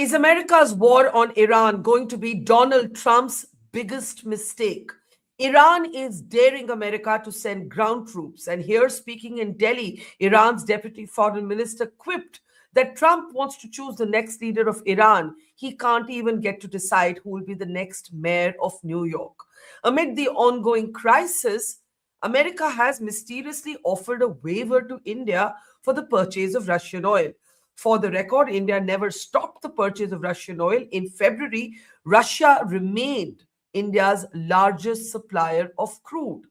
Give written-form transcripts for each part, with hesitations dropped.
Is America's war on Iran going to be Donald Trump's biggest mistake? Iran is daring America to send ground troops. And here, speaking in Delhi, Iran's deputy foreign minister quipped that Trump wants to choose the next leader of Iran. He can't even get to decide who will be the next mayor of New York. Amid the ongoing crisis, America has mysteriously offered a waiver to India for the purchase of Russian oil. For the record, India never stopped the purchase of Russian oil. In February, Russia remained India's largest supplier of crude.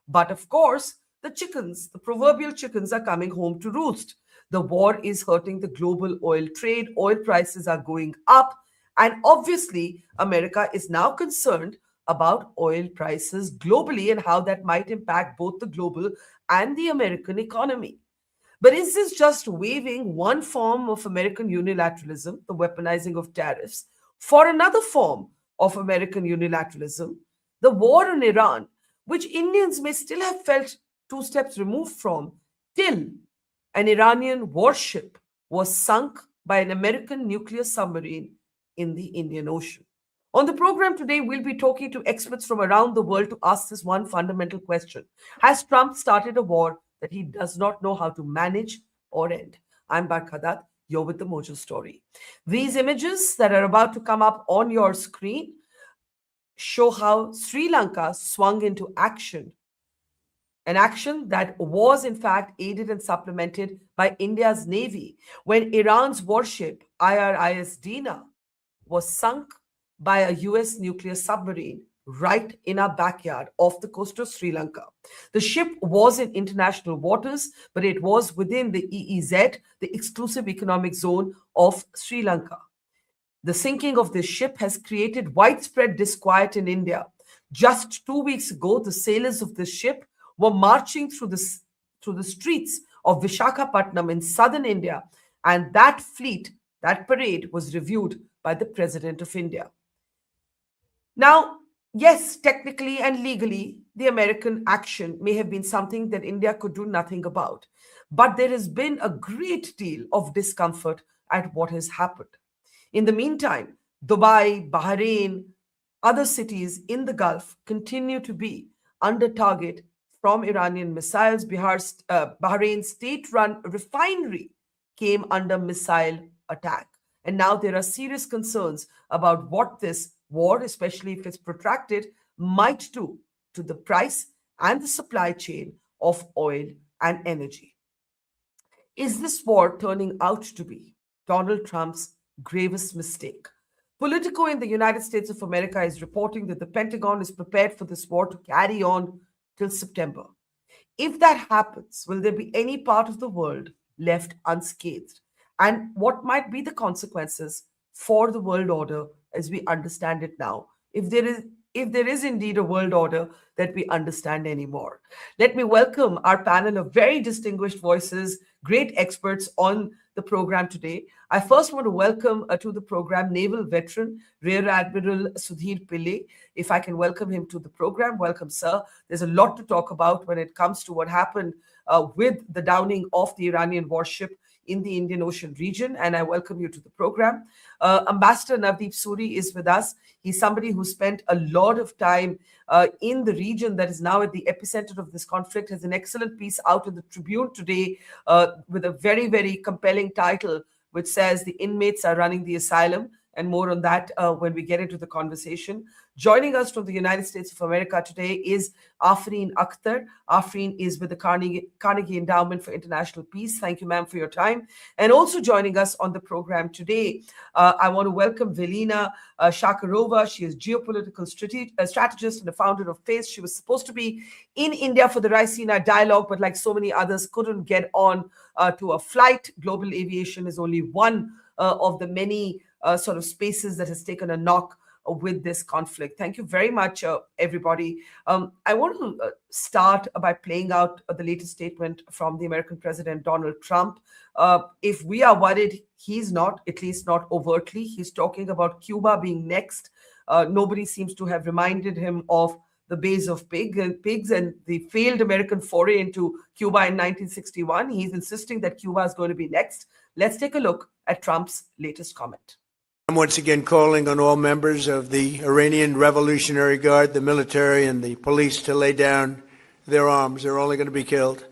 But of course, the proverbial chickens are coming home to roost. The war is hurting the global oil trade. Oil prices are going up. And obviously, America is now concerned about oil prices globally and how that might impact both the global and the American economy. But is this just waiving one form of American unilateralism, the weaponizing of tariffs, for another form of American unilateralism, the war in Iran, which Indians may still have felt two steps removed from, till an Iranian warship was sunk by an American nuclear submarine in the Indian Ocean? On the program today, we'll be talking to experts from around the world to ask this one fundamental question. Has Trump started a war that he does not know how to manage or end? I'm Barkha. You're with the Mojo story. These images that are about to come up on your screen show how Sri Lanka swung into action. An action that was in fact aided and supplemented by India's Navy when Iran's warship IRIS Dena was sunk by a US nuclear submarine right in our backyard off the coast of Sri Lanka. The ship was in international waters, but it was within the EEZ, the exclusive economic zone of Sri Lanka. The sinking of this ship has created widespread disquiet in India. Just 2 weeks ago, the sailors of this ship were marching through the streets of Visakhapatnam in southern India, and that parade was reviewed by the President of India. Now, yes, technically and legally, the American action may have been something that India could do nothing about. But there has been a great deal of discomfort at what has happened. In the meantime, Dubai, Bahrain, other cities in the Gulf continue to be under target from Iranian missiles. Bahrain's state-run refinery came under missile attack. And now there are serious concerns about what this war, especially if it's protracted, might do to the price and the supply chain of oil and energy. Is this war turning out to be Donald Trump's gravest mistake? Politico in the United States of America is reporting that the Pentagon is prepared for this war to carry on till September. If that happens, will there be any part of the world left unscathed? And what might be the consequences for the world order as we understand it now, if there is indeed a world order that we understand anymore? Let me welcome our panel of very distinguished voices, great experts on the program today. I first want to welcome to the program naval veteran Rear Admiral Sudhir Pillai. If I can welcome him to the program. Welcome, sir. There's a lot to talk about when it comes to what happened with the downing of the Iranian warship in the Indian Ocean region, and I welcome you to the program. Ambassador Navdeep Suri is with us. He's somebody who spent a lot of time in the region that is now at the epicenter of this conflict, has an excellent piece out in the Tribune today with a very, very compelling title, which says the inmates are running the asylum, and more on that when we get into the conversation. Joining us from the United States of America today is Afreen Akhtar. Afreen is with the Carnegie Endowment for International Peace. Thank you, ma'am, for your time. And also joining us on the program today, I want to welcome Velina Shakarova. She is geopolitical strategist and the founder of FACE. She was supposed to be in India for the Raisina dialogue, but like so many others, couldn't get on to a flight. Global aviation is only one of the many sort of spaces that has taken a knock with this conflict. Thank you very much, everybody. I want to start by playing out the latest statement from the American President Donald Trump. If we are worried, he's not, at least not overtly. He's talking about Cuba being next. Nobody seems to have reminded him of the Bays of Pigs and the failed American foray into Cuba in 1961. He's insisting that Cuba is going to be next. Let's take a look at Trump's latest comment. I'm once again calling on all members of the Iranian Revolutionary Guard, the military and the police to lay down their arms. They're only going to be killed.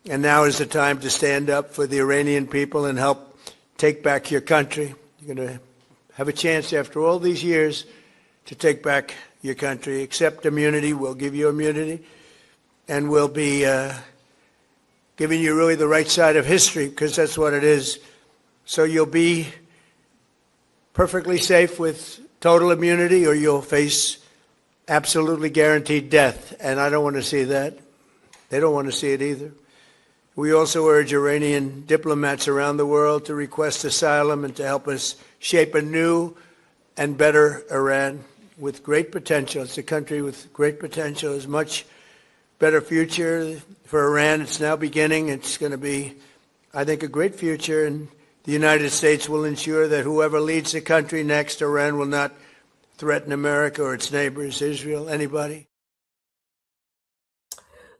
And now is the time to stand up for the Iranian people and help take back your country. You're going to have a chance after all these years to take back your country. Accept immunity. We'll give you immunity. And we'll be giving you really the right side of history, because that's what it is. So you'll be perfectly safe with total immunity, or you'll face absolutely guaranteed death. And I don't want to see that. They don't want to see it either. We also urge Iranian diplomats around the world to request asylum and to help us shape a new and better Iran with great potential. It's a country with great potential. There's much better future for Iran. It's now beginning. It's going to be, I think, a great future. And the United States will ensure that whoever leads the country next, Iran will not threaten America or its neighbors, Israel, anybody.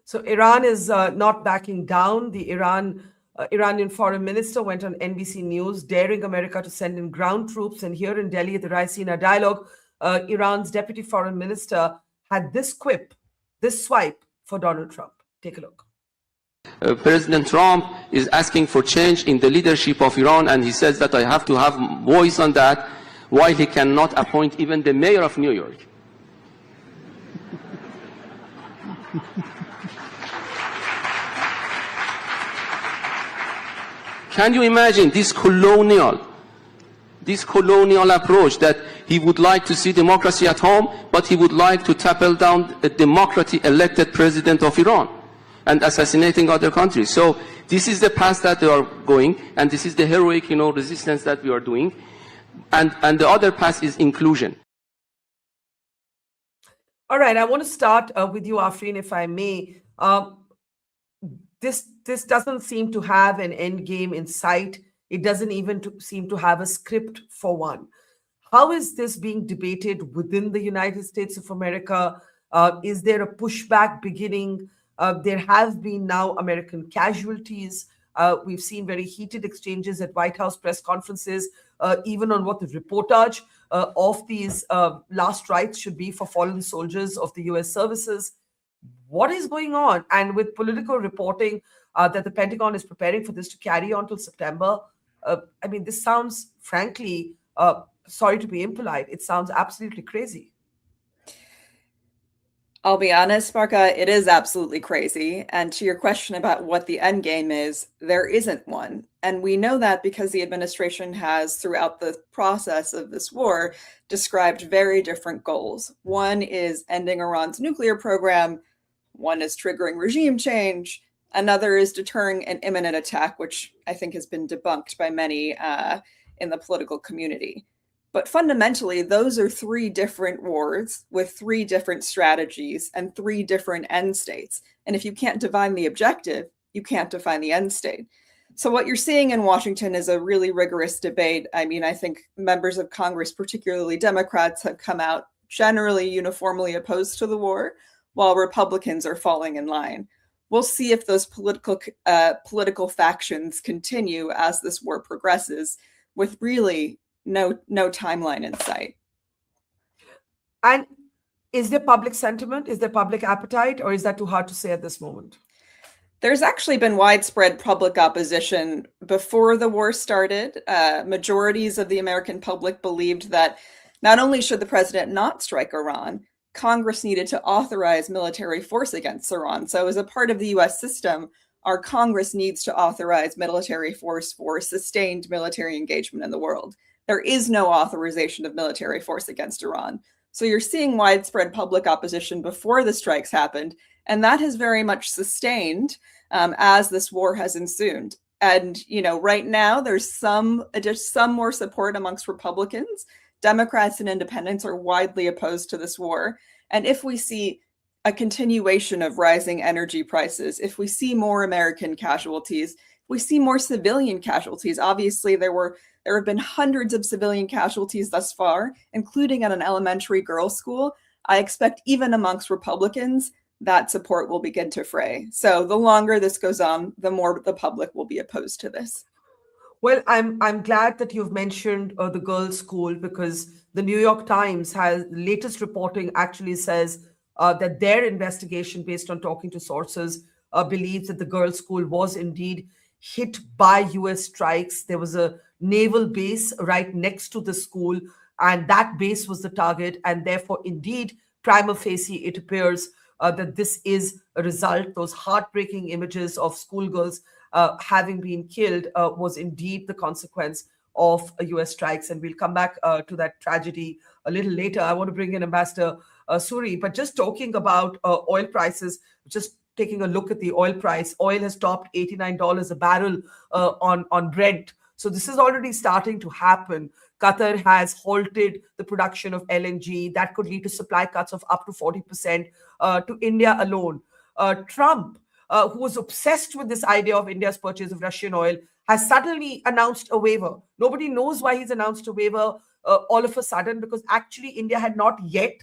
So Iran is not backing down. The Iranian foreign minister went on NBC News, daring America to send in ground troops. And here in Delhi at the IRIS Dena dialogue, Iran's deputy foreign minister had this quip, this swipe for Donald Trump. Take a look. President Trump is asking for change in the leadership of Iran, and he says that I have to have voice on that, while he cannot appoint even the mayor of New York. Can you imagine this colonial approach, that he would like to see democracy at home, but he would like to topple down a democratically elected president of Iran and assassinating other countries? So this is the path that they are going, and this is the heroic, resistance that we are doing. And the other path is inclusion. All right, I want to start with you, Afreen, if I may. This doesn't seem to have an end game in sight. It doesn't even seem to have a script for one. How is this being debated within the United States of America? Is there a pushback beginning? There have been now American casualties. We've seen very heated exchanges at White House press conferences, even on what the reportage of these last rites should be for fallen soldiers of the U.S. services. What is going on? And with political reporting that the Pentagon is preparing for this to carry on till September, I mean, this sounds, frankly, sorry to be impolite, it sounds absolutely crazy. I'll be honest, Barkha, it is absolutely crazy. And to your question about what the end game is, there isn't one. And we know that because the administration has, throughout the process of this war, described very different goals. One is ending Iran's nuclear program. One is triggering regime change. Another is deterring an imminent attack, which I think has been debunked by many in the political community. But fundamentally, those are three different wars with three different strategies and three different end states. And if you can't define the objective, you can't define the end state. So what you're seeing in Washington is a really rigorous debate. I mean, I think members of Congress, particularly Democrats, have come out generally uniformly opposed to the war, while Republicans are falling in line. We'll see if those political factions continue as this war progresses, with really no timeline in sight. And is there public sentiment? Is there public appetite? Or is that too hard to say at this moment? There's actually been widespread public opposition before the war started. Majorities of the American public believed that not only should the president not strike Iran, Congress needed to authorize military force against Iran. So as a part of the US system, our Congress needs to authorize military force for sustained military engagement in the world. There is no authorization of military force against Iran. So you're seeing widespread public opposition before the strikes happened, and that has very much sustained as this war has ensued. And right now there's some more support amongst Republicans. Democrats and independents are widely opposed to this war. And if we see a continuation of rising energy prices, if we see more American casualties, if we see more civilian casualties, obviously there have been hundreds of civilian casualties thus far, including at an elementary girls' school. I expect even amongst Republicans, that support will begin to fray. So the longer this goes on, the more the public will be opposed to this. Well, I'm glad that you've mentioned the girls' school, because the New York Times has latest reporting actually says that their investigation, based on talking to sources, believes that the girls' school was indeed hit by U.S. strikes. There was a naval base right next to the school, and that base was the target. And therefore, indeed, prima facie, it appears that this is a result. Those heartbreaking images of schoolgirls having been killed was indeed the consequence of US strikes. And we'll come back to that tragedy a little later. I want to bring in Ambassador Suri, but just talking about oil prices, just taking a look at the oil price, oil has topped $89 a barrel on Brent. So this is already starting to happen. Qatar has halted the production of LNG. That could lead to supply cuts of up to 40% to India alone. Trump, who was obsessed with this idea of India's purchase of Russian oil, has suddenly announced a waiver. Nobody knows why he's announced a waiver all of a sudden, because actually India had not yet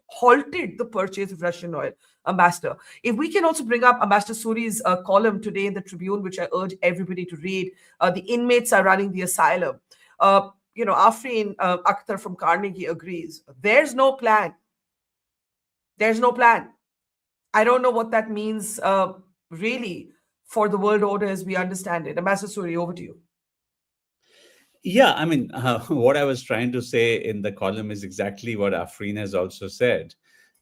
halted the purchase of Russian oil. Ambassador, if we can also bring up Ambassador Suri's column today in the Tribune, which I urge everybody to read. The inmates are running the asylum. Afreen Akhtar from Carnegie agrees. There's no plan. There's no plan. I don't know what that means really for the world order as we understand it. Ambassador Suri, over to you. Yeah, I mean, what I was trying to say in the column is exactly what Afreen has also said,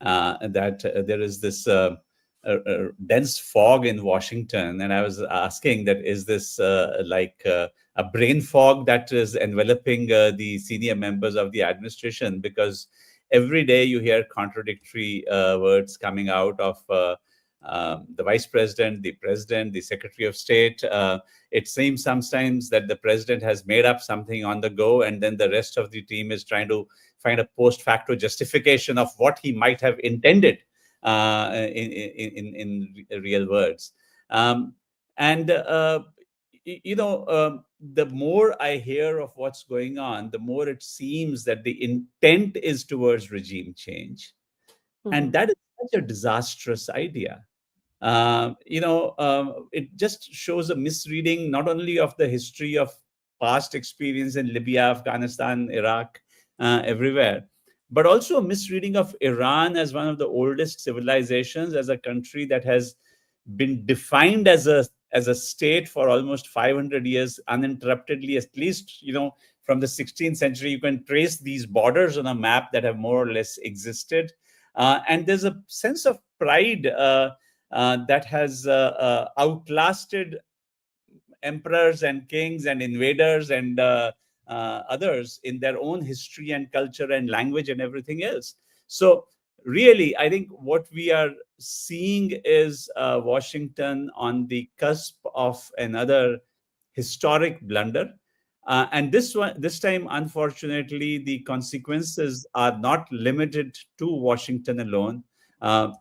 that there is this dense fog in Washington. And I was asking that, is this like a brain fog that is enveloping the senior members of the administration? Because every day you hear contradictory words coming out of the vice president, the president, the secretary of state. It seems sometimes that the president has made up something on the go, and then the rest of the team is trying to find a post facto justification of what he might have intended in real words. The more I hear of what's going on, the more it seems that the intent is towards regime change. Mm-hmm. And that is such a disastrous idea. It just shows a misreading not only of the history of past experience in Libya, Afghanistan, Iraq, everywhere, but also a misreading of Iran as one of the oldest civilizations, as a country that has been defined as a state for almost 500 years uninterruptedly, at least, from the 16th century. You can trace these borders on a map that have more or less existed. And there's a sense of pride that has outlasted emperors and kings and invaders and others in their own history and culture and language and everything else. So really, I think what we are seeing is Washington on the cusp of another historic blunder. And this time, unfortunately, the consequences are not limited to Washington alone.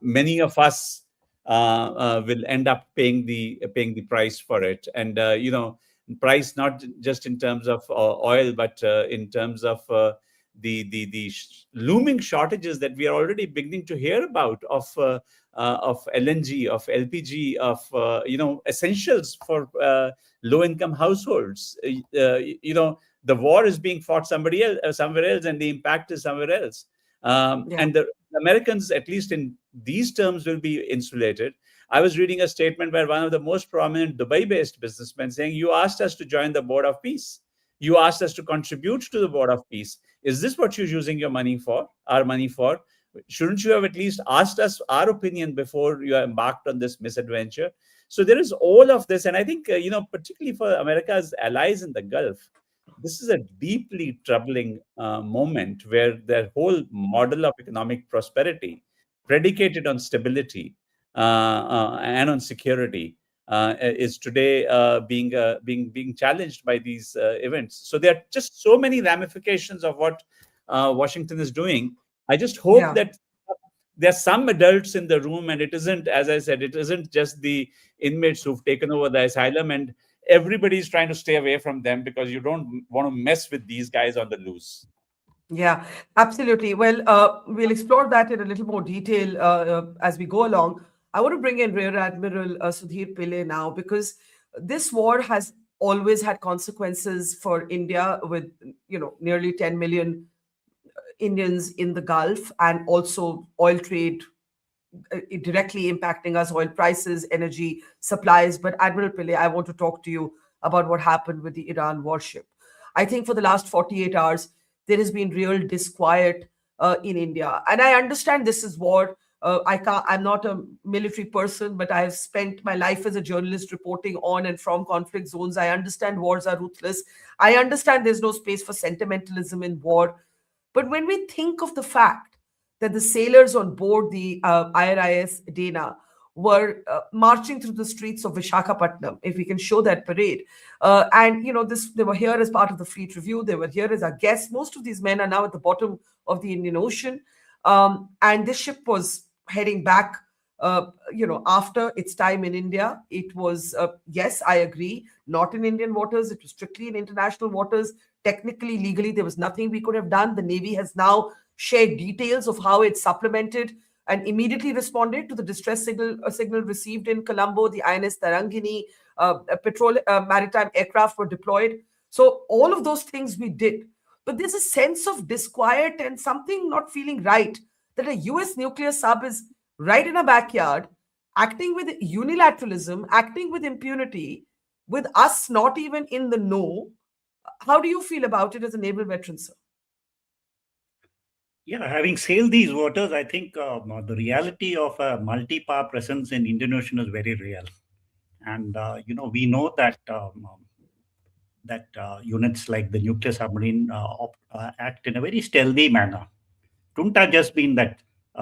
Many of us will end up paying the price for it, and price not just in terms of oil, but in terms of the looming shortages that we are already beginning to hear about of LNG, of LPG, of essentials for low-income households. The war is being fought somewhere else, and the impact is somewhere else. And the Americans, at least in these terms, will be insulated. I was reading a statement by one of the most prominent Dubai-based businessmen saying, "You asked us to join the Board of Peace. You asked us to contribute to the Board of Peace. Is this what you're using your money for, our money for? Shouldn't you have at least asked us our opinion before you embarked on this misadventure?" So there is all of this. And I think, particularly for America's allies in the Gulf, this is a deeply troubling moment where their whole model of economic prosperity, predicated on stability and on security, is today being challenged by these events. So there are just so many ramifications of what Washington is doing. I just hope that there are some adults in the room, and it isn't, as I said, it isn't just the inmates who've taken over the asylum, and everybody's trying to stay away from them because you don't want to mess with these guys on the loose. Yeah, absolutely. Well, we'll explore that in a little more detail as we go along. I want to bring in Rear Admiral Sudhir Pillai now, because this war has always had consequences for India with, nearly 10 million Indians in the Gulf, and also oil trade directly impacting us, oil prices, energy supplies. But Admiral Pillai, I want to talk to you about what happened with the Iran warship. I think for the last 48 hours, there has been real disquiet in India. And I understand this is war. I'm not a military person, but I have spent my life as a journalist reporting on and from conflict zones. I understand wars are ruthless. I understand there's no space for sentimentalism in war. But when we think of the fact that the sailors on board the IRIS Dena were marching through the streets of Visakhapatnam, if we can show that parade, and they were here as part of the Fleet Review. They were here as our guests. Most of these men are now at the bottom of the Indian Ocean, and this ship was heading back. After its time in India, it was, yes, I agree, not in Indian waters. It was strictly in international waters. Technically, legally, there was nothing we could have done. The Navy has now shared details of how it supplemented and immediately responded to the distress signal received in Colombo. The INS Tarangini, maritime aircraft were deployed. So all of those things we did. But there's a sense of disquiet and something not feeling right, that a US nuclear sub is right in our backyard, acting with unilateralism, acting with impunity, with us not even in the know. How do you feel about it as a naval veteran, sir? Yeah, having sailed these waters, I think the reality of a multi-power presence in Indian Ocean is very real. And, we know that units like the nuclear submarine act in a very stealthy manner. Couldn't have just been that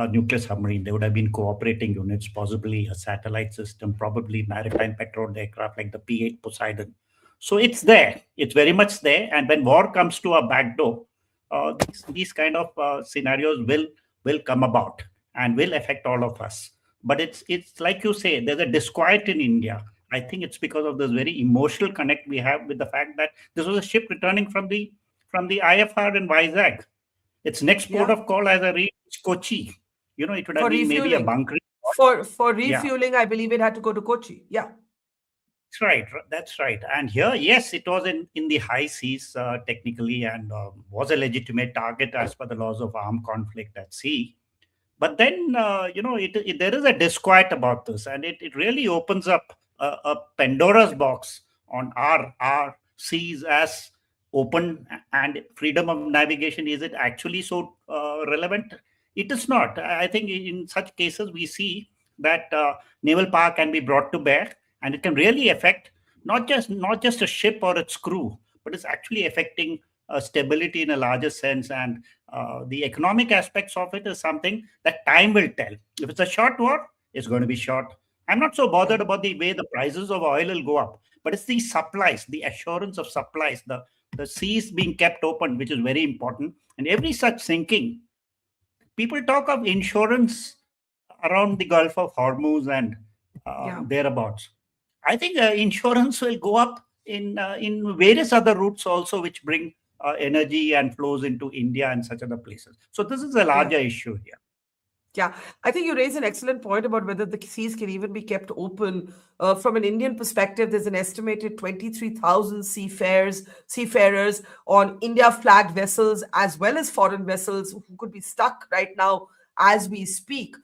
nuclear submarine. There would have been cooperating units, possibly a satellite system, probably maritime patrol aircraft like the P-8 Poseidon. So it's there. It's very much there. And when war comes to our back door, these kind of scenarios will come about and will affect all of us. But it's like you say, there's a disquiet in India. I think it's because of this very emotional connect we have with the fact that this was a ship returning from the IFR in Vizag. Its next port of call, as I read, is Kochi. It would have been maybe a bunkering. For refueling, I believe it had to go to Kochi. Yeah. That's right. That's right. And here, yes, it was in the high seas technically, and was a legitimate target as per the laws of armed conflict at sea. But then, there is a disquiet about this, and it really opens up a Pandora's box on our seas as open and freedom of navigation. Is it actually so relevant? It is not. I think in such cases, we see that naval power can be brought to bear, and it can really affect not just a ship or its crew, but it's actually affecting stability in a larger sense. And the economic aspects of it is something that time will tell. If it's a short war, it's going to be short. I'm not so bothered about the way the prices of oil will go up, but it's the supplies, the assurance of supplies, the seas being kept open, which is very important. And every such sinking, people talk of insurance around the Gulf of Hormuz and thereabouts. I think insurance will go up in various other routes also, which bring energy and flows into India and such other places. So this is a larger issue here. Yeah, I think you raise an excellent point about whether the seas can even be kept open. From an Indian perspective, there's an estimated 23,000 seafarers on India-flagged vessels as well as foreign vessels who could be stuck right now as we speak.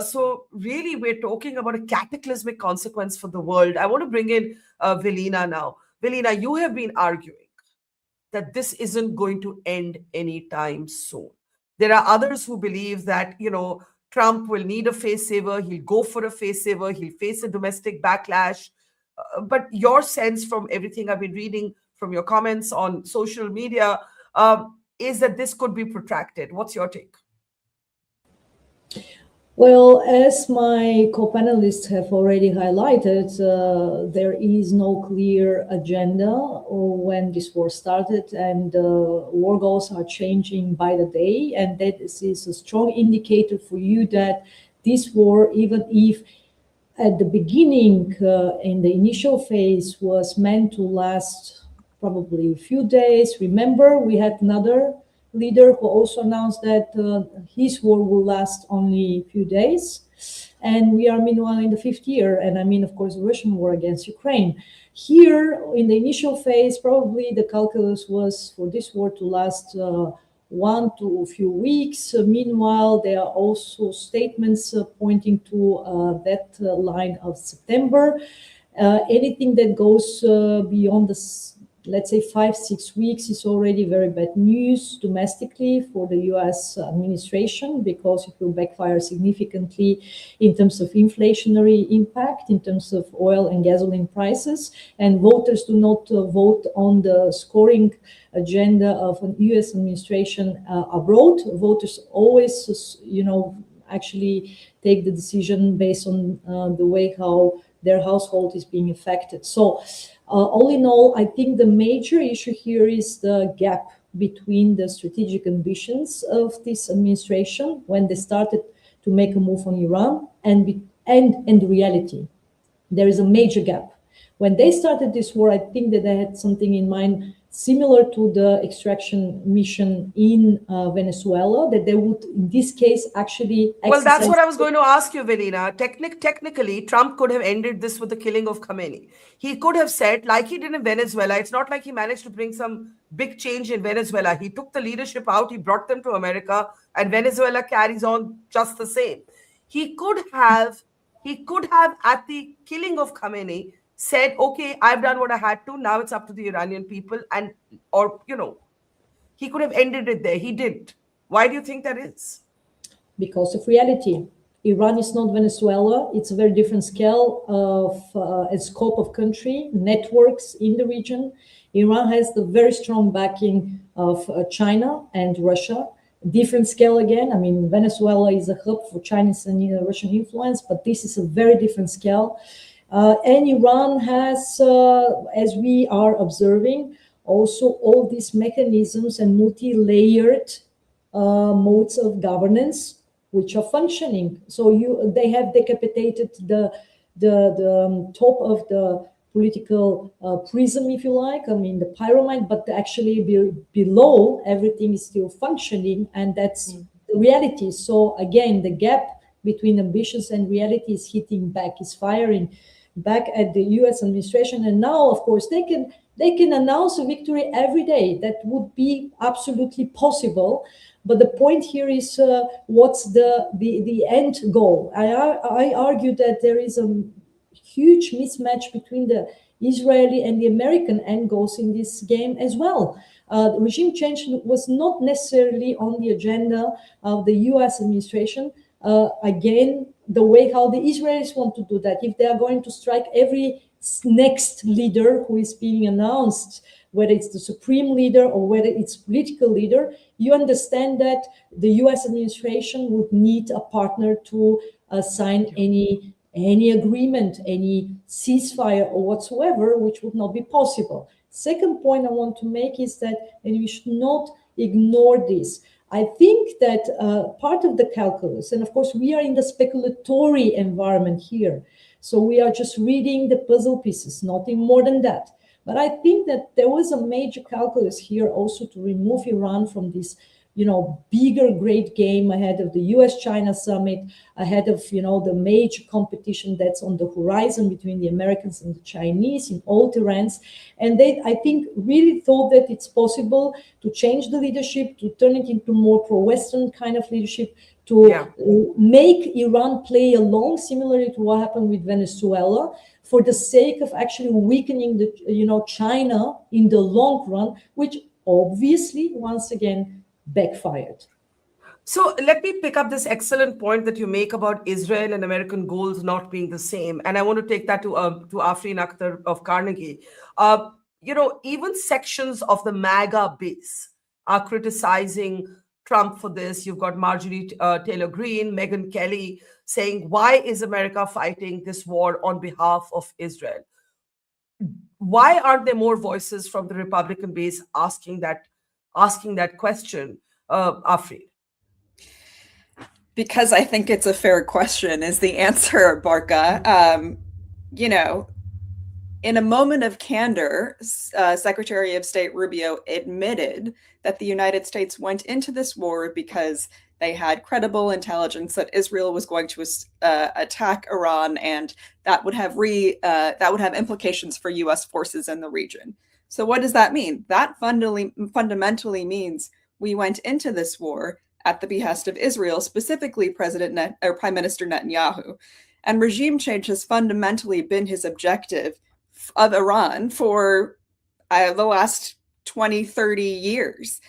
So really, we're talking about a cataclysmic consequence for the world. I want to bring in Velina now. Velina, you have been arguing that this isn't going to end anytime soon. There are others who believe that, Trump will need a face saver. He'll go for a face saver. He'll face a domestic backlash. But your sense from everything I've been reading, from your comments on social media, is that this could be protracted. What's your take? Well, as my co-panelists have already highlighted, there is no clear agenda when this war started, and war goals are changing by the day. And that is a strong indicator for you that this war, even if at the beginning, in the initial phase, was meant to last probably a few days. Remember, we had another leader who also announced that his war will last only a few days. And we are meanwhile in the 5th year. And I mean, of course, the Russian war against Ukraine. Here, in the initial phase, probably the calculus was for this war to last 1 to a few weeks. Meanwhile, there are also statements pointing to that line of September. Anything that goes beyond the, let's say, 5-6 weeks is already very bad news domestically for the US administration, because it will backfire significantly in terms of inflationary impact, in terms of oil and gasoline prices. And voters do not vote on the scoring agenda of an US administration abroad. Voters always, actually take the decision based on the way how their household is being affected. So all in all, I think the major issue here is the gap between the strategic ambitions of this administration when they started to make a move on Iran and the reality. There is a major gap. When they started this war, I think that they had something in mind similar to the extraction mission in Venezuela, that they would, in this case, actually exercise. Well, that's what I was going to ask you, Velina. Technically, Trump could have ended this with the killing of Khamenei. He could have said, like he did in Venezuela, it's not like he managed to bring some big change in Venezuela. He took the leadership out, he brought them to America, and Venezuela carries on just the same. He could have, at the killing of Khamenei, said, okay, I've done what I had to, now it's up to the Iranian people, he could have ended it there. He didn't. Why do you think that is? Because of reality. Iran is not Venezuela. It's a very different scale of a scope of country, networks in the region. Iran has the very strong backing of China and Russia. Different scale again. I mean, Venezuela is a hub for Chinese and Russian influence, but this is a very different scale. And Iran has, as we are observing, also all these mechanisms and multi-layered modes of governance which are functioning. So they have decapitated the top of the political prism, if you like, I mean the pyramid, but actually below everything is still functioning, and that's the reality. So again, the gap between ambitions and reality is hitting back, is firing back at the US administration. And now, of course, they can announce a victory every day. That would be absolutely possible. But the point here is what's the end goal? I argue that there is a huge mismatch between the Israeli and the American end goals in this game as well. Regime change was not necessarily on the agenda of the US administration. Again, the way how the Israelis want to do that, if they are going to strike every next leader who is being announced, whether it's the supreme leader or whether it's political leader, you understand that the US administration would need a partner to sign any agreement, any ceasefire or whatsoever, which would not be possible. Second point I want to make is that, and we should not ignore this, I think that part of the calculus, and of course we are in the speculatory environment here, so we are just reading the puzzle pieces, nothing more than that. But I think that there was a major calculus here also to remove Iran from this, bigger great game ahead of the US-China summit, ahead of, the major competition that's on the horizon between the Americans and the Chinese in all terrains. And they, I think, really thought that it's possible to change the leadership, to turn it into more pro-Western kind of leadership, to make Iran play along, similarly to what happened with Venezuela, for the sake of actually weakening China in the long run, which obviously, once again, backfired. So let me pick up this excellent point that you make about Israel and American goals not being the same. And I want to take that to Afreen Akhtar of Carnegie. Even sections of the MAGA base are criticizing Trump for this. You've got Marjorie Taylor Greene, Megyn Kelly saying, why is America fighting this war on behalf of Israel? Why aren't there more voices from the Republican base asking that question, Afreen? Because I think it's a fair question is the answer, Barkha. In a moment of candor, Secretary of State Rubio admitted that the United States went into this war because They had credible intelligence that Israel was going to attack Iran, and that would have implications for U.S. forces in the region. So what does that mean? That fundamentally means we went into this war at the behest of Israel, specifically Prime Minister Netanyahu. And regime change has fundamentally been his objective of Iran for the last 20, 30 years.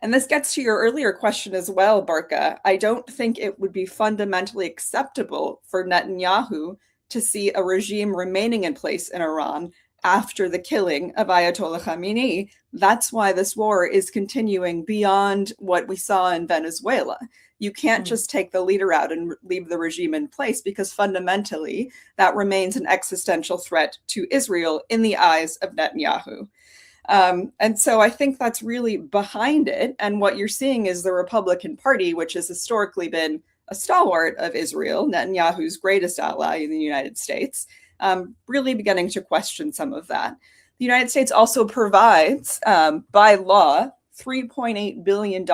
And this gets to your earlier question as well, Barkha. I don't think it would be fundamentally acceptable for Netanyahu to see a regime remaining in place in Iran after the killing of Ayatollah Khamenei. That's why this war is continuing beyond what we saw in Venezuela. You can't just take the leader out and leave the regime in place, because fundamentally that remains an existential threat to Israel in the eyes of Netanyahu. And so I think that's really behind it. And what you're seeing is the Republican Party, which has historically been a stalwart of Israel, Netanyahu's greatest ally in the United States, really beginning to question some of that. The United States also provides, by law, $3.8 billion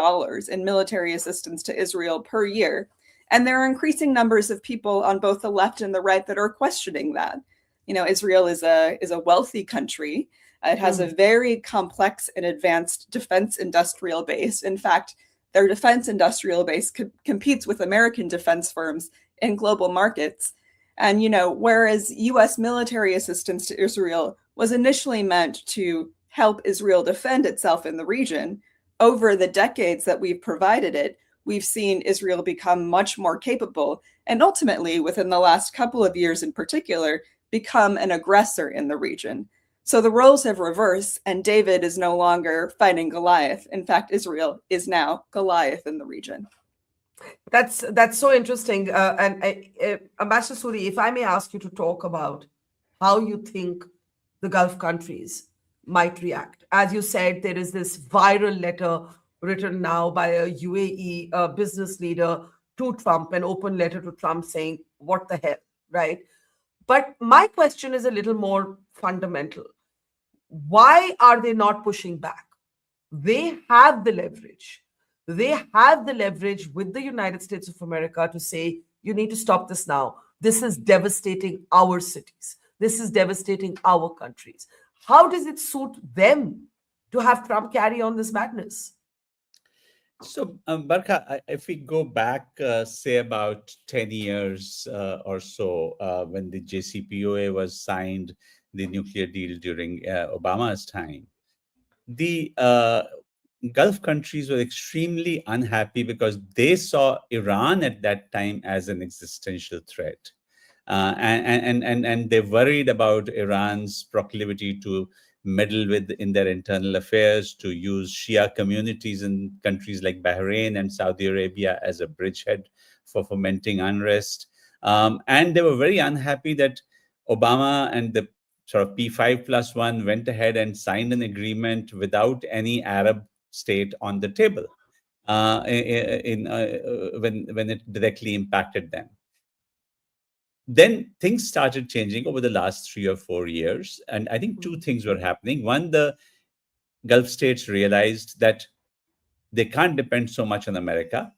in military assistance to Israel per year. And there are increasing numbers of people on both the left and the right that are questioning that. You know, Israel is a wealthy country. It has a very complex and advanced defense industrial base. In fact, their defense industrial base competes with American defense firms in global markets. And, you know, whereas U.S. military assistance to Israel was initially meant to help Israel defend itself in the region, over the decades that we've provided it, we've seen Israel become much more capable, and ultimately, within the last couple of years in particular, become an aggressor in the region. So the roles have reversed, and David is no longer fighting Goliath. In fact, Israel is now Goliath in the region. That's so interesting. Ambassador Suri, if I may ask you to talk about how you think the Gulf countries might react. As you said, there is this viral letter written now by a UAE business leader to Trump, an open letter to Trump saying, what the hell, right? But my question is a little more fundamental. Why are they not pushing back? They have the leverage. They have the leverage with the United States of America to say, you need to stop this now. This is devastating our cities. This is devastating our countries. How does it suit them to have Trump carry on this madness? So, Barkha, if we go back, say, about 10 years or so, when the JCPOA was signed, the nuclear deal during Obama's time, the Gulf countries were extremely unhappy because they saw Iran at that time as an existential threat. And they worried about Iran's proclivity to meddle in their internal affairs, to use Shia communities in countries like Bahrain and Saudi Arabia as a bridgehead for fomenting unrest. And they were very unhappy that Obama and the sort of P5+1 went ahead and signed an agreement without any Arab state on the table when it directly impacted them. Then things started changing over the last 3 or 4 years. And I think two things were happening. One, the Gulf states realized that they can't depend so much on America,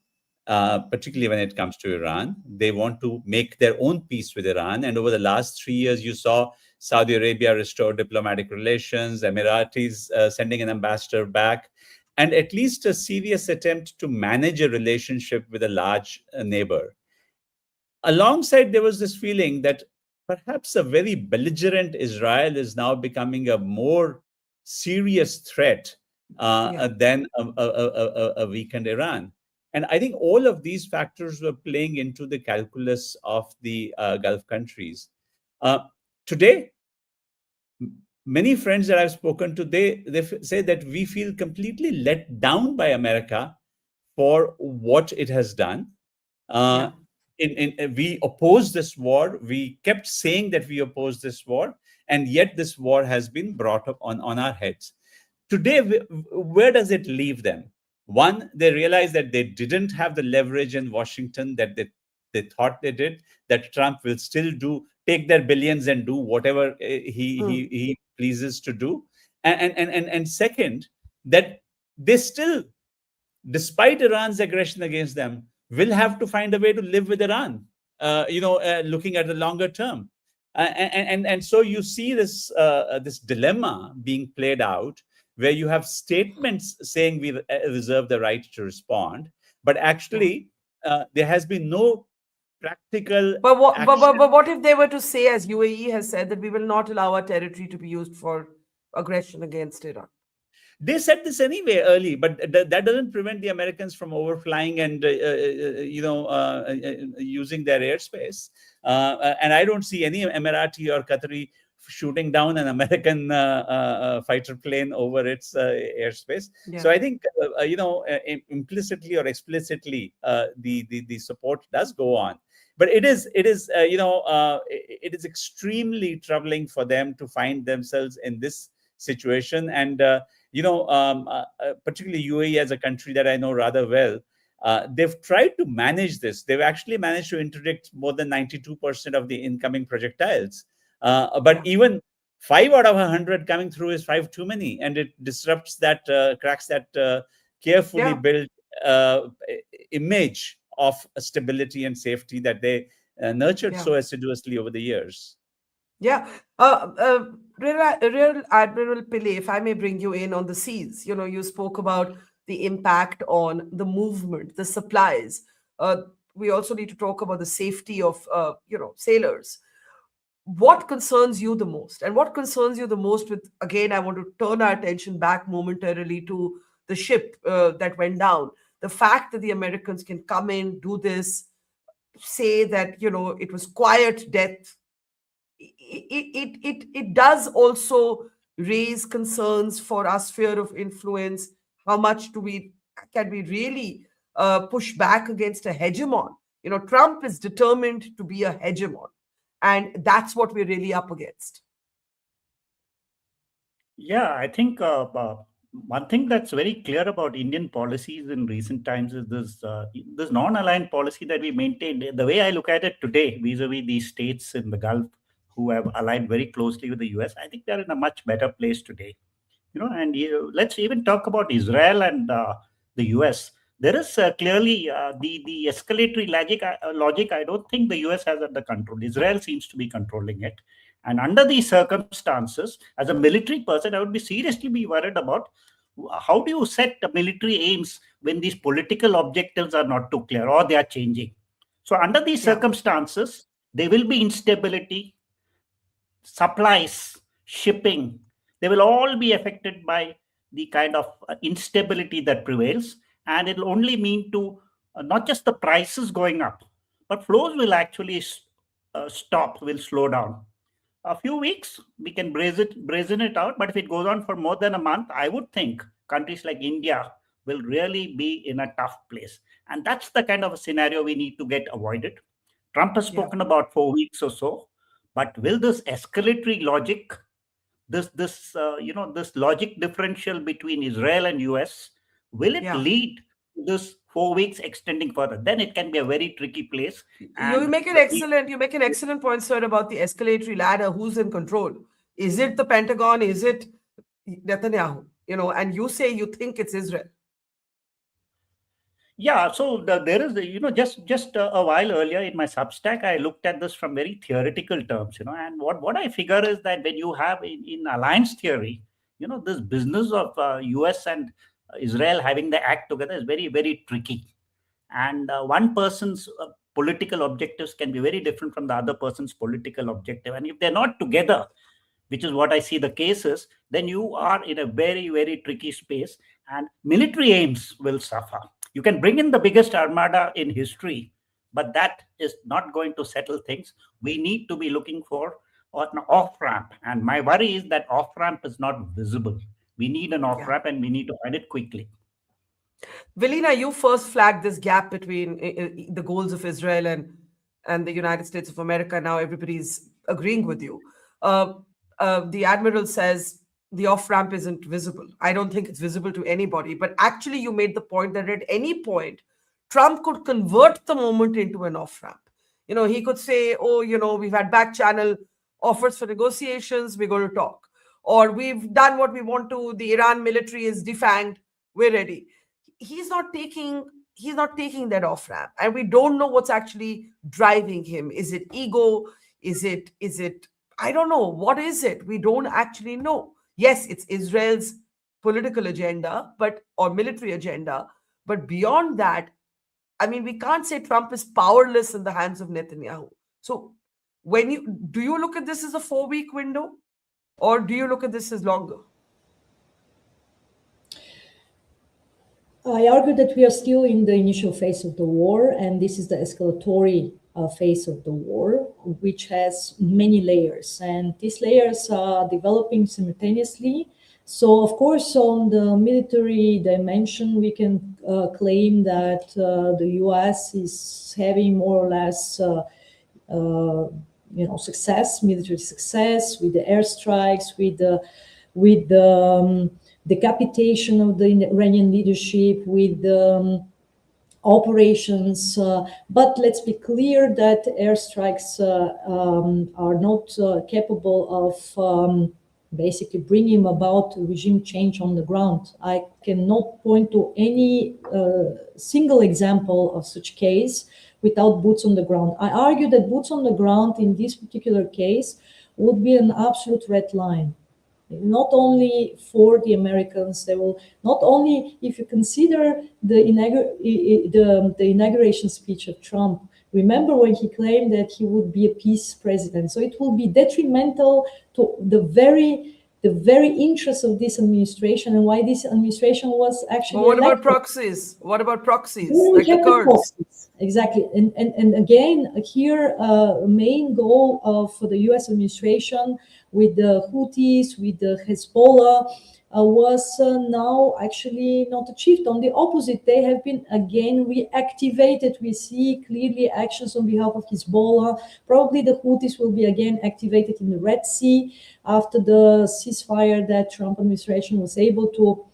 particularly when it comes to Iran. They want to make their own peace with Iran. And over the last 3 years, you saw Saudi Arabia restore diplomatic relations, Emiratis sending an ambassador back, and at least a serious attempt to manage a relationship with a large neighbor. Alongside, there was this feeling that perhaps a very belligerent Israel is now becoming a more serious threat than a weakened Iran. And I think all of these factors were playing into the calculus of the Gulf countries. Today, many friends that I've spoken to, they say that we feel completely let down by America for what it has done. We oppose this war. We kept saying that we oppose this war, and yet this war has been brought up on our heads. Today, where does it leave them? One, they realize that they didn't have the leverage in Washington that they thought they did, that Trump will still take their billions and do whatever he pleases to do. And second, that they still despite Iran's aggression against them, will have to find a way to live with Iran, looking at the longer term. And so you see this dilemma being played out, where you have statements saying we reserve the right to respond, but actually there has been no practical But action. what if they were to say, as UAE has said, that we will not allow our territory to be used for aggression against Iran? They said this anyway early, but that doesn't prevent the Americans from overflying and using their airspace. And I don't see any Emirati or Qatari shooting down an American fighter plane over its airspace. Yeah. So I think implicitly or explicitly the support does go on. But it is extremely troubling for them to find themselves in this situation. And particularly UAE as a country that I know rather well, they've tried to manage this. They've actually managed to interdict more than 92% of the incoming projectiles. But even 5 out of 100 coming through is 5 too many, and it disrupts that, cracks that carefully built image of stability and safety that they nurtured so assiduously over the years. Yeah. Rear Admiral Pillay, if I may bring you in on the seas, you spoke about the impact on the movement, the supplies. We also need to talk about the safety of, sailors. What concerns you the most? And what concerns you the most with, again, I want to turn our attention back momentarily to the ship that went down. The fact that the Americans can come in, do this, say that, it was quiet death. It does also raise concerns for our sphere of influence. How much can we really push back against a hegemon? Trump is determined to be a hegemon, and that's what we're really up against. Yeah, I think one thing that's very clear about Indian policies in recent times is this non-aligned policy that we maintained. The way I look at it today, vis-a-vis these states in the Gulf who have aligned very closely with the US, I think they're in a much better place today. And let's even talk about Israel and the US. There is clearly the escalatory logic. I don't think the US has under control. Israel seems to be controlling it. And under these circumstances, as a military person, I would be seriously worried about how do you set the military aims when these political objectives are not too clear or they are changing. So under these circumstances, there will be instability, supplies, shipping. They will all be affected by the kind of instability that prevails. And it'll only mean to not just the prices going up, but flows will actually stop, will slow down. A few weeks, we can brazen it out. But if it goes on for more than a month, I would think countries like India will really be in a tough place. And that's the kind of a scenario we need to get avoided. Trump has spoken about 4 weeks or so. But will this escalatory logic, this logic differential between Israel and US, will it lead to this 4 weeks extending further? Then it can be a very tricky place. You make an excellent point, sir, about the escalatory ladder. Who's in control? Is it the Pentagon? Is it Netanyahu? And you say you think it's Israel. Yeah, so there is, just a while earlier in my Substack, I looked at this from very theoretical terms, and what I figure is that when you have in alliance theory, this business of US and Israel having the act together is very, very tricky. And one person's political objectives can be very different from the other person's political objective. And if they're not together, which is what I see the case is, then you are in a very, very tricky space and military aims will suffer. You can bring in the biggest armada in history, but that is not going to settle things. We need to be looking for an off-ramp. And my worry is that off-ramp is not visible. We need an off-ramp and we need to find it quickly. Velina, you first flagged this gap between the goals of Israel and the United States of America. Now everybody's agreeing with you. The Admiral says the off-ramp isn't visible. I don't think it's visible to anybody. But actually, you made the point that at any point, Trump could convert the moment into an off-ramp. He could say, we've had back channel offers for negotiations. We're going to talk. Or we've done what we want to. The Iran military is defanged. We're ready. he's not taking that off ramp, and we don't know what's actually driving him. Is it ego? Is it I don't know. What is it? We don't actually know. Yes, it's Israel's political agenda, or military agenda, but beyond that, I mean, we can't say Trump is powerless in the hands of Netanyahu. So do you look at this as a 4-week window, or do you look at this as longer? I argue that we are still in the initial phase of the war, and this is the escalatory phase of the war, which has many layers, and these layers are developing simultaneously. So, of course, on the military dimension, we can claim that the U.S. is having more or less, success, military success, with the airstrikes, with the decapitation of the Iranian leadership, with operations. But let's be clear that airstrikes are not capable of basically bringing about regime change on the ground. I cannot point to any single example of such case without boots on the ground. I argue that boots on the ground in this particular case would be an absolute red line. Not only for the Americans, they will not only, if you consider the inauguration speech of Trump. Remember when he claimed that he would be a peace president. So it will be detrimental to the very interest of this administration, and why this administration was actually. But what about proxies? What about proxies? Like the Kurds? Exactly. And again, here, main goal for the US administration with the Houthis, with the Hezbollah, was now actually not achieved. On the opposite, they have been again reactivated. We see clearly actions on behalf of Hezbollah. Probably the Houthis will be again activated in the Red Sea after the ceasefire that Trump administration was able to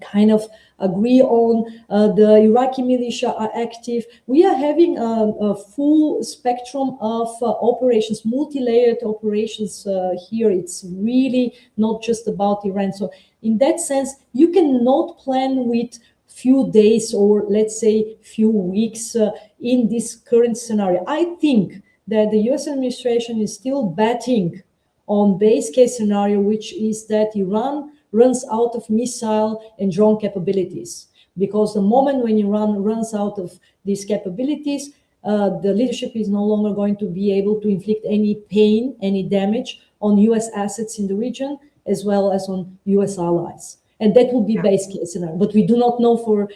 kind of agree on. The Iraqi militia are active. We are having a full spectrum of operations, multi-layered operations here. It's really not just about Iran. So in that sense, you cannot plan with few days or let's say few weeks in this current scenario. I think that the US administration is still betting on base case scenario, which is that Iran runs out of missile and drone capabilities. Because the moment when Iran runs out of these capabilities, the leadership is no longer going to be able to inflict any pain, any damage on US assets in the region, as well as on US allies. And that would be base case scenario. But we do not know for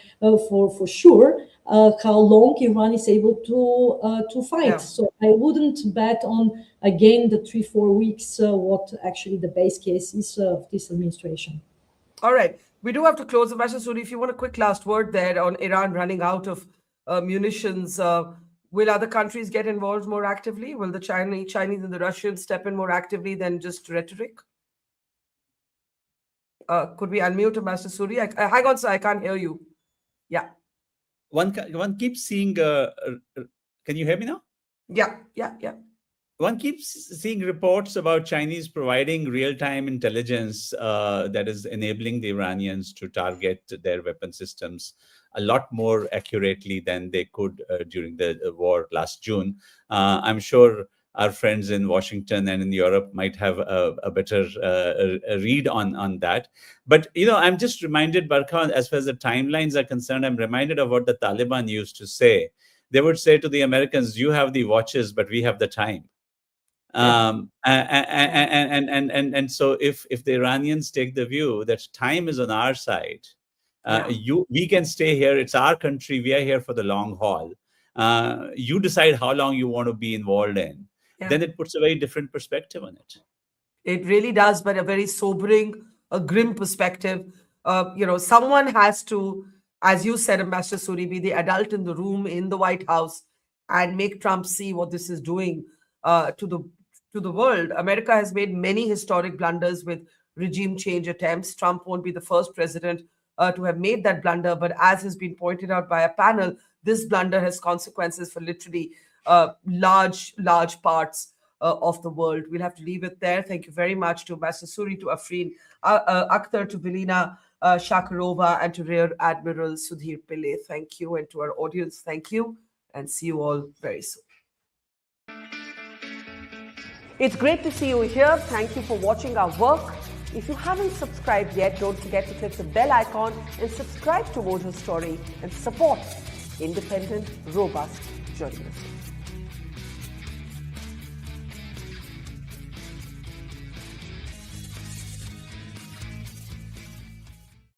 sure how long Iran is able to fight. Yeah. So I wouldn't bet on, again, the 3-4 weeks, what actually the base case is of this administration. All right. We do have to close. Ambassador Suri, if you want a quick last word there on Iran running out of munitions, will other countries get involved more actively? Will the Chinese and the Russians step in more actively than just rhetoric? Could we unmute Ambassador Suri? Hang on, sir. I can't hear you. Yeah. One keeps seeing. Can you hear me now? Yeah. One keeps seeing reports about Chinese providing real-time intelligence that is enabling the Iranians to target their weapon systems a lot more accurately than they could during the war last June. I'm sure our friends in Washington and in Europe might have a better read on that. But, I'm just reminded, Barkha, as far as the timelines are concerned, I'm reminded of what the Taliban used to say. They would say to the Americans, you have the watches, but we have the time. And so if the Iranians take the view that time is on our side, we can stay here. It's our country. We are here for the long haul. You decide how long you want to be involved in. Then it puts a very different perspective on it. It really does, but a very sobering, a grim perspective. Someone has to, as you said, Ambassador Suri, be the adult in the room in the White House and make Trump see what this is doing to the world. America has made many historic blunders with regime change attempts. Trump won't be the first president to have made that blunder, but as has been pointed out by a panel, this blunder has consequences for literally large parts of the world. We'll have to leave it there. Thank you very much to Ambassador Suri, to Afreen Akhtar, to Belina Shakarova, and to Rear Admiral Sudhir Pillai. Thank you. And to our audience, thank you. And see you all very soon. It's great to see you here. Thank you for watching our work. If you haven't subscribed yet, don't forget to click the bell icon and subscribe to Mojo Story and support independent, robust journalism.